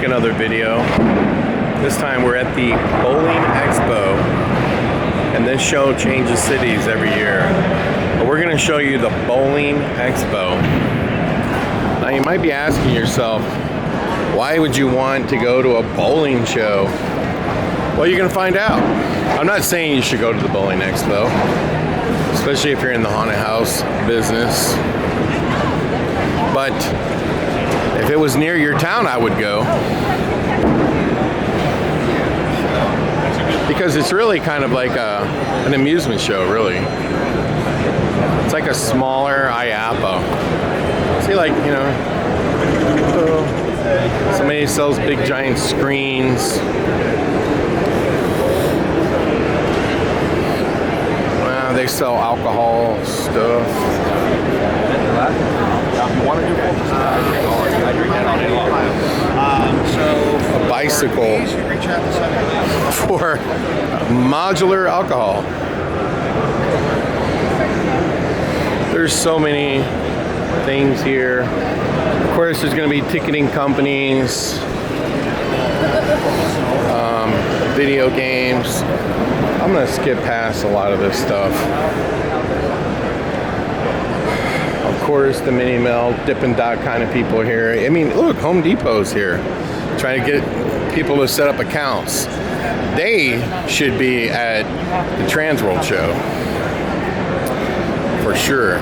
another video. This time we're at the Bowling Expo, and this show changes cities every year. But we're going to show you the Bowling Expo. Now you might be asking yourself, why would you want to go to a bowling show? Well, you're going to find out. I'm not saying you should go to the Bowling Expo, especially if you're in the haunted house business. But if it was near your town, I would go. Because it's really kind of like an amusement show, really. It's like a smaller IAAPA. See, like, you know, somebody sells big giant screens. They sell alcohol stuff. A bicycle for modular alcohol. There's so many things here. Of course, there's going to be ticketing companies, video games. I'm going to skip past a lot of this stuff. Of course, the mini mill, Dippin' Dot kind of people here. I mean, look, Home Depot's here, trying to get people to set up accounts. They should be at the Trans World Show, for sure.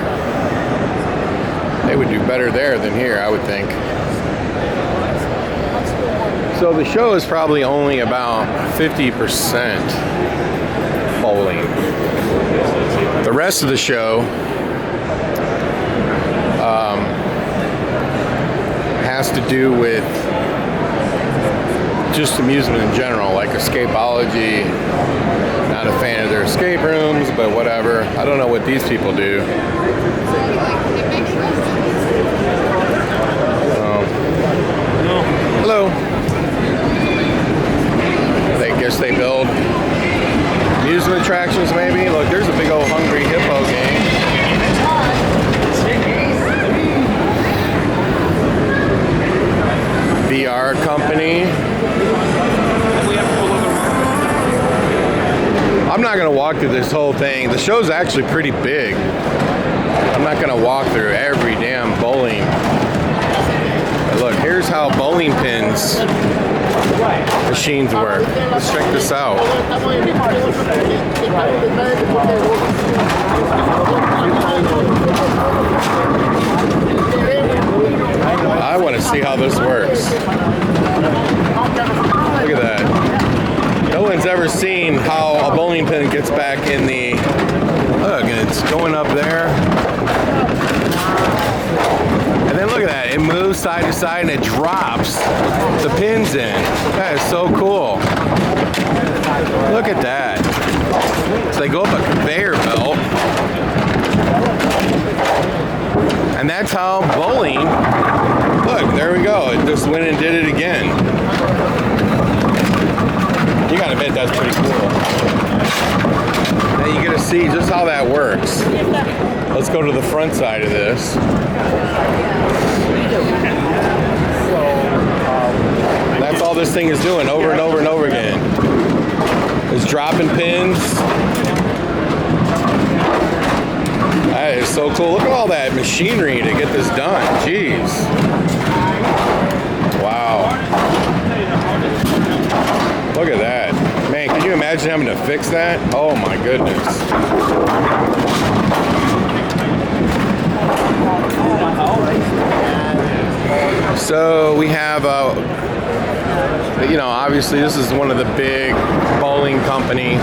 They would do better there than here, I would think. So the show is probably only about 50% bowling. The rest of the show has to do with just amusement in general, like Escapology. Not a fan of their escape rooms, but whatever. I don't know what these people do. Hello. I guess they build amusement attractions, maybe. Look, there's a big old Hungry Hippo game. VR company. I'm not going to walk through this whole thing. The show's actually pretty big. I'm not going to walk through every damn bowling. But look, here's how bowling pins machines work. Let's check this out. I want to see how this works. Look at that. No one's ever seen how a bowling pin gets back in the... Look, and it's going up there. And then look at that. It moves side to side and it drops the pins in. That is so cool. Look at that. So they go up a conveyor belt. And that's how bowling... Look, there we go. It just went and did it again. You gotta admit that's pretty cool. Now you get to see just how that works. Let's go to the front side of this. That's all this thing is doing over and over and over again. It's dropping pins. That is so cool. Look at all that machinery to get this done. Jeez. Wow. Look at that. Man, can you imagine having to fix that? Oh my goodness. So we have, you know, obviously this is one of the big bowling companies.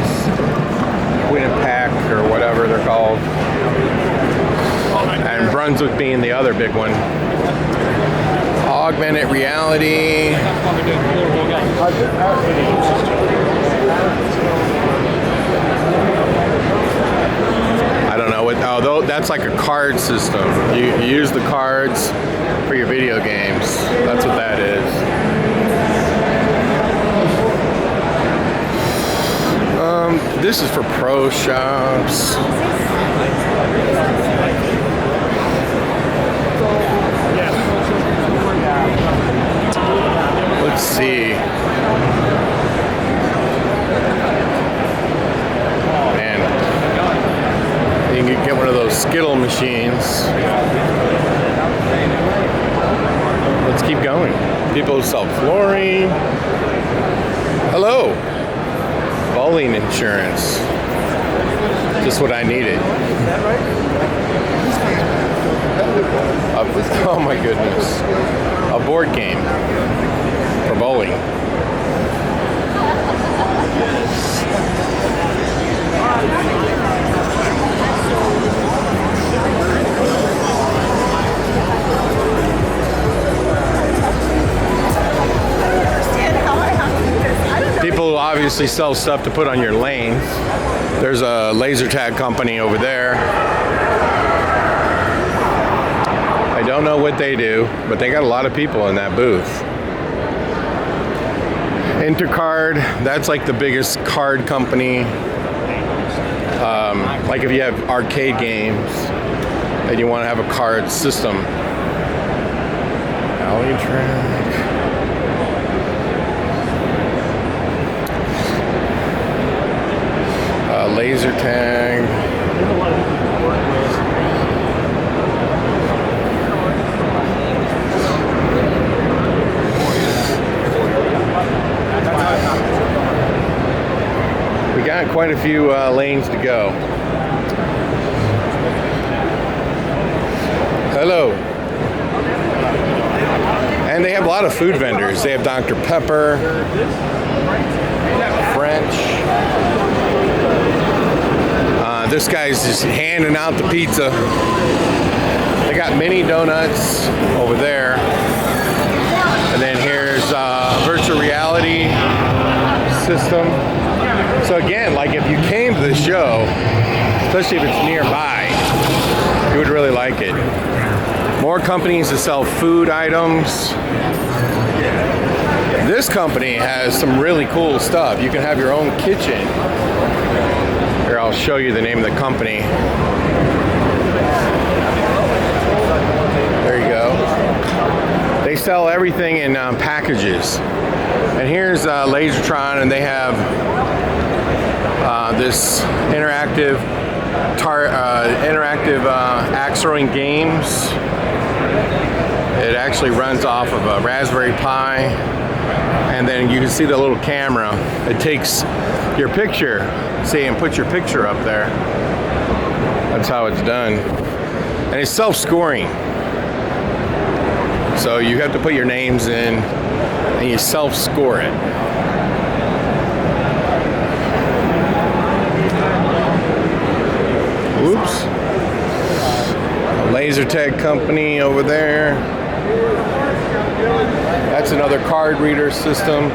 Quinnipiac or whatever they're called. And Brunswick being the other big one. Augmented reality. I don't know what. Oh, that's like a card system. You use the cards for your video games. That's what that is. This is for pro shops. Let's People sell flooring. Hello. Bowling insurance. Just what I needed. Oh my goodness. A board game for bowling. People obviously sell stuff to put on your lanes. There's a laser tag company over there. I don't know what they do, but they got a lot of people in that booth. Intercard, that's like the biggest card company. Like if you have arcade games and you want to have a card system. Alley Track. Laser tag. We got quite a few lanes to go. Hello. And they have a lot of food vendors. They have Dr. Pepper, French. This guy's just handing out the pizza. They got mini donuts over there. And then here's a virtual reality system. So again, like if you came to the show, especially if it's nearby, you would really like it. More companies that sell food items. This company has some really cool stuff. You can have your own kitchen. Here, I'll show you the name of the company. There you go. They sell everything in packages. And here's Lasertron, and they have this interactive axe throwing games. It actually runs off of a Raspberry Pi, and then you can see the little camera. It takes your picture, see, and put your picture up there. That's how it's done. And it's self-scoring. So you have to put your names in, and you self-score it. Oops. A laser tag company over there. That's another card reader system.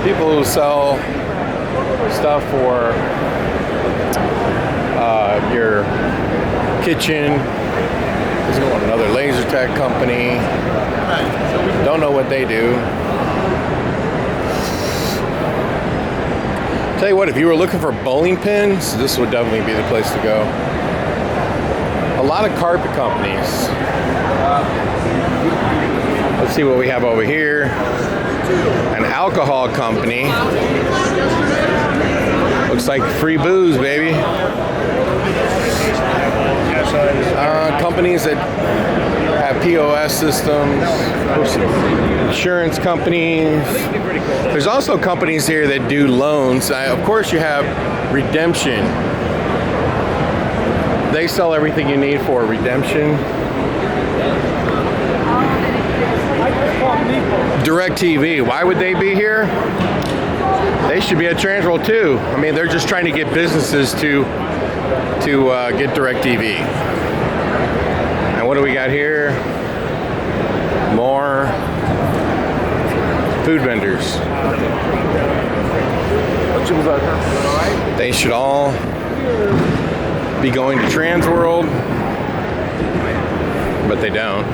People who sell stuff for your kitchen. There's another laser tag company. Don't know what they do. Tell you what, if you were looking for bowling pins, this would definitely be the place to go. A lot of carpet companies. Let's see what we have over here. An alcohol company. Looks like free booze, baby. Companies that have POS systems. Insurance companies. There's also companies here that do loans. Of course, you have redemption. They sell everything you need for redemption. DirecTV, why would they be here? They should be at Transworld too. I mean, they're just trying to get businesses to get DirecTV. And what do we got here? More food vendors. They should all be going to Transworld, but they don't.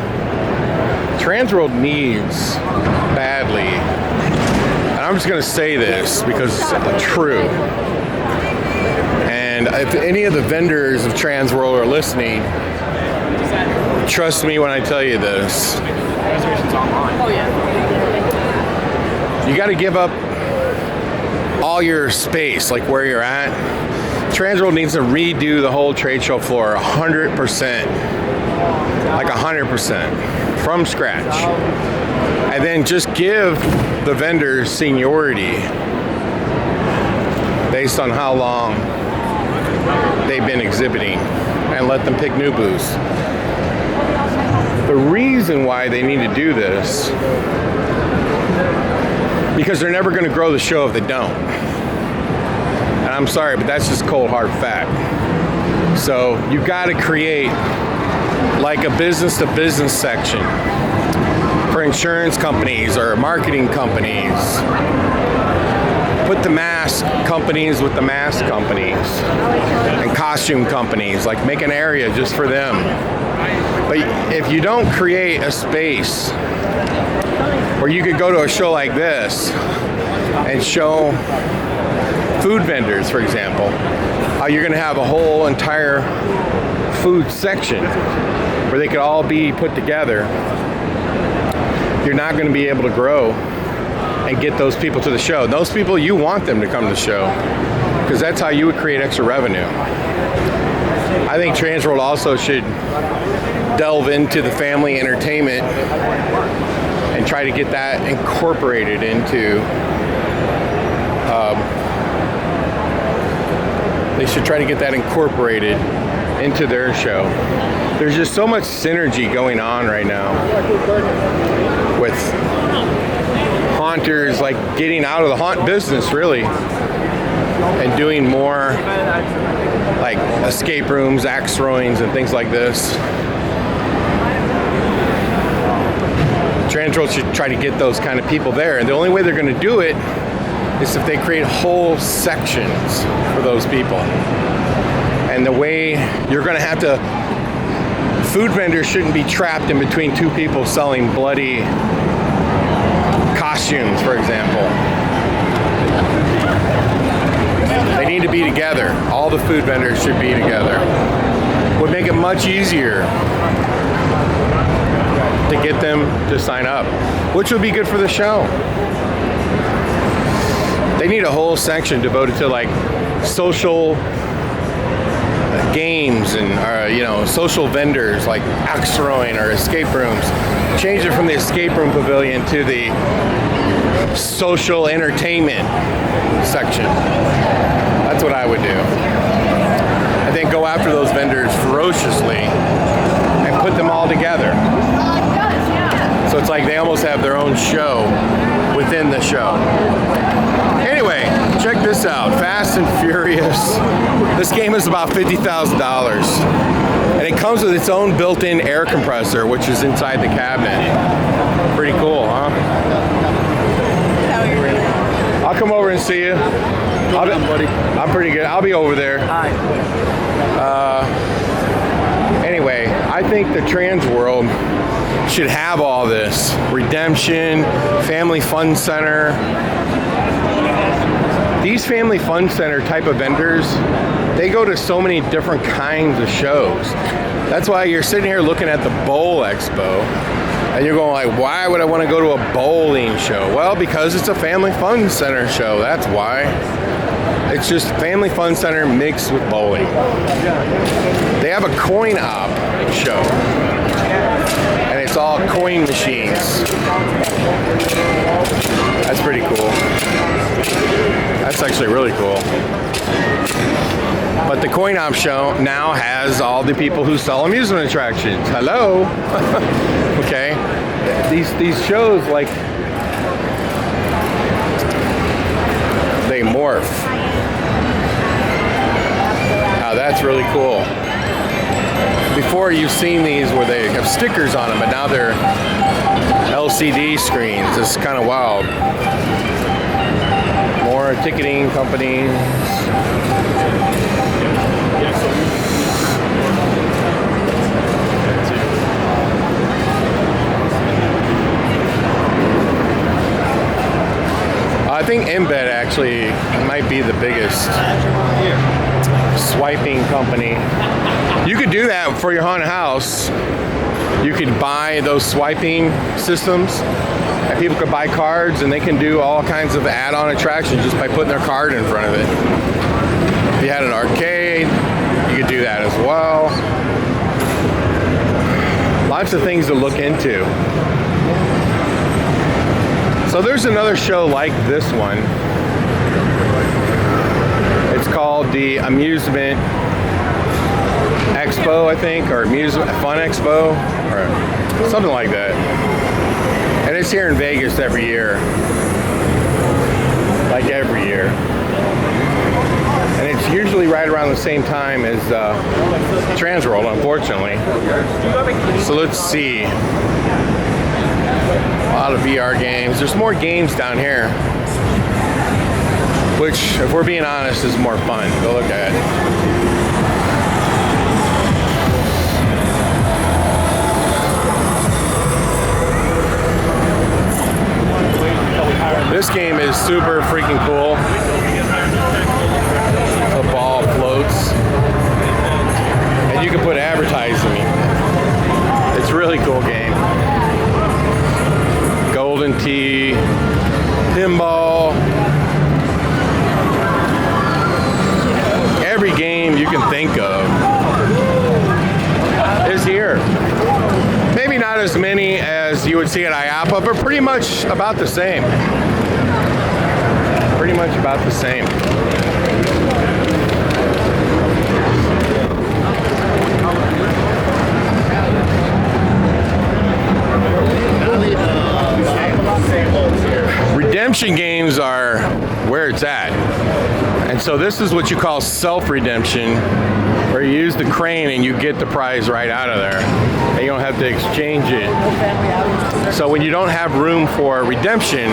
Transworld needs badly, and I'm just going to say this because it's true, and if any of the vendors of Transworld are listening, trust me when I tell you this. Reservations online. Oh yeah. You got to give up all your space, like where you're at. Transworld needs to redo the whole trade show floor 100%. Like 100%. From scratch. and then just give the vendors seniority based on how long they've been exhibiting, and let them pick new booths. The reason why they need to do this, because they're never going to grow the show if they don't. And I'm sorry, but that's just cold hard fact. So you've got to create like a business to business section for insurance companies or marketing companies. Put the mask companies with the mask companies and costume companies, like make an area just for them. But if you don't create a space where you could go to a show like this and show food vendors, for example, you're going to have a whole entire food section where they could all be put together. You're not going to be able to grow and get those people to the show. Those people, you want them to come to the show because that's how you would create extra revenue. I think Transworld also should delve into the family entertainment and try to get that incorporated into they should try to get that incorporated into their show. There's just so much synergy going on right now with haunters, like getting out of the haunt business really and doing more like escape rooms, axe throwings, and things like this. Transworld should try to get those kind of people there, and the only way they're going to do it is if they create whole sections for those people. And the way you're going to have to, food vendors shouldn't be trapped in between two people selling bloody costumes, for example. They need to be together. All the food vendors should be together. Would make it much easier to get them to sign up, which would be good for the show. They need a whole section devoted to like social games and social vendors like axe throwing or escape rooms. Change it from the escape room pavilion to the social entertainment section. That's what I would do. And then go after those vendors ferociously and put them all together. So it's like they almost have their own show within the show. Anyway, check this out. Fast and Furious. This game is about $50,000. And it comes with its own built-in air compressor, which is inside the cabinet. Pretty cool, huh? I'll come over and see you. I'm pretty good. I'll be over there. Hi. Anyway, I think the Transworld should have all this. Redemption, Family Fun Center. These Family Fun Center type of vendors, they go to so many different kinds of shows. That's why you're sitting here looking at the Bowl Expo and you're going like, why would I want to go to a bowling show? Well, because it's a Family Fun Center show. That's why. It's just Family Fun Center mixed with bowling. They have a coin op show. And it's all coin machines. That's pretty cool. That's actually really cool. But the coin op show now has all the people who sell amusement attractions. Hello. Okay. These shows, like, they morph. Now that's really cool. Before, you've seen these where they have stickers on them, but now they're LCD screens. It's kind of wild. More ticketing companies. I think Embed actually might be the biggest swiping company. You could do that for your haunted house. You could buy those swiping systems, and people could buy cards, and they can do all kinds of add-on attractions just by putting their card in front of it. If you had an arcade, you could do that as well. Lots of things to look into. So there's another show like this one. It's called the Amusement Expo, I think, or Amusement Fun Expo, or something like that. And it's here in Vegas every year. Like every year. And it's usually right around the same time as Transworld, unfortunately. So let's see. A lot of VR games. There's more games down here. Which, if we're being honest, is more fun. Go look at it. This game is super freaking cool. The ball floats. And you can put advertising. It's a really cool game. Golden Tee, pinball. Every game you can think of is here. Maybe not as many as you would see at IAAPA, but pretty much about the same. Pretty much about the same. Redemption games are where it's at. And so this is what you call self-redemption, where you use the crane and you get the prize right out of there. And you don't have to exchange it. So when you don't have room for redemption,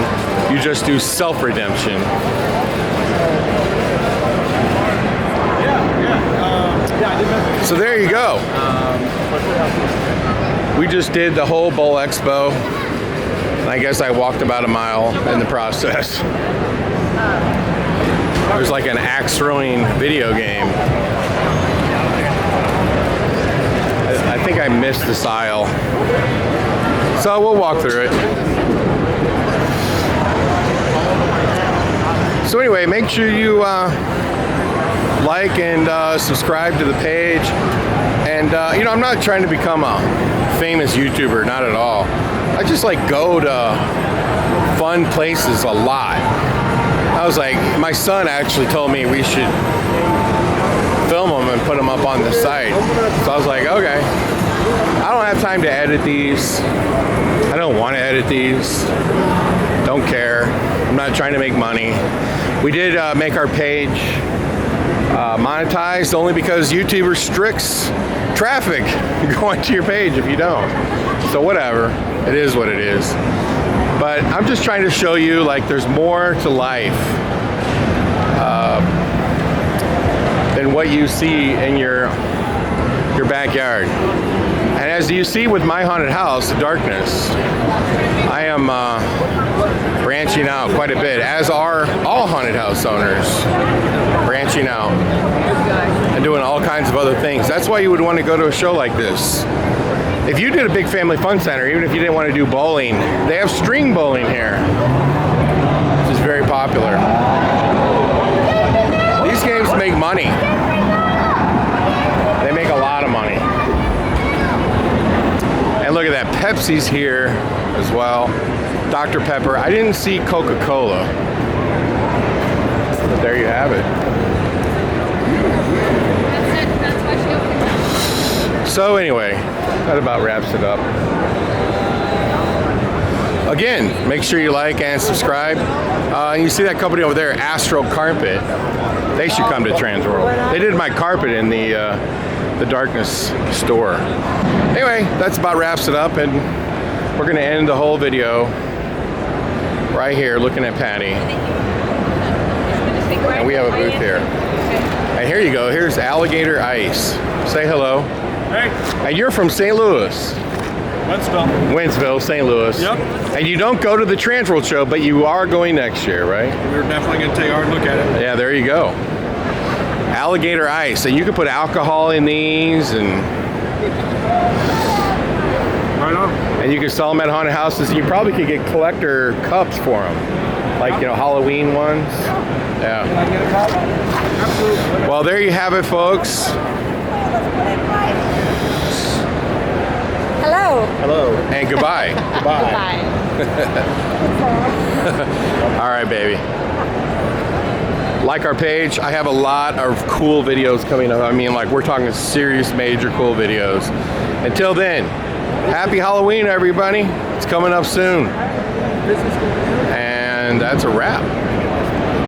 you just do self-redemption. So there you go. We just did the whole Bowl Expo. And I guess I walked about a mile in the process. There's like an axe throwing video game. I think I missed this aisle. So we'll walk through it. So anyway, make sure you like and subscribe to the page. And you know, I'm not trying to become a famous YouTuber, not at all. I just like go to fun places a lot. I was like, my son actually told me we should film them and put them up on the site. So I was like, okay. I don't have time to edit these. I don't want to edit these. Don't care. I'm not trying to make money. We did make our page monetized only because YouTube restricts traffic going to your page if you don't. So whatever. It is what it is. But I'm just trying to show you like there's more to life than what you see in your backyard. And as you see with my haunted house, The Darkness, I am branching out quite a bit, as are all haunted house owners, branching out and doing all kinds of other things. That's why you would want to go to a show like this. If you did a big family fun center, even if you didn't want to do bowling, they have string bowling here, which is very popular. These games make money. They make a lot of money. And look at that, Pepsi's here as well. Dr. Pepper. I didn't see Coca-Cola. But there you have it. So anyway, that about wraps it up. Again, make sure you like and subscribe. You see that company over there, Astro Carpet. They should come to Transworld. They did my carpet in the Darkness store. Anyway, that's about wraps it up, and we're going to end the whole video right here looking at Patty. And we have a booth here. And here you go. Here's Alligator Ice. Say hello. Hey. And you're from St. Louis. Wentzville, St. Louis. Yep. And you don't go to the Transworld show, but you are going next year, right? We're definitely going to take a hard look at it. Yeah, there you go. Alligator Ice. And you can put alcohol in these, and Right on. and you can sell them at haunted houses. You probably could get collector cups for them, like, you know, Halloween ones. Yeah. Can I get a cup? Absolutely. Well, there you have it, folks. Hello. Hello. And goodbye. Goodbye. All right, baby. Like our page. I have a lot of cool videos coming up. I mean, like, we're talking serious, major cool videos. Until then, happy Halloween, everybody. It's coming up soon. And that's a wrap.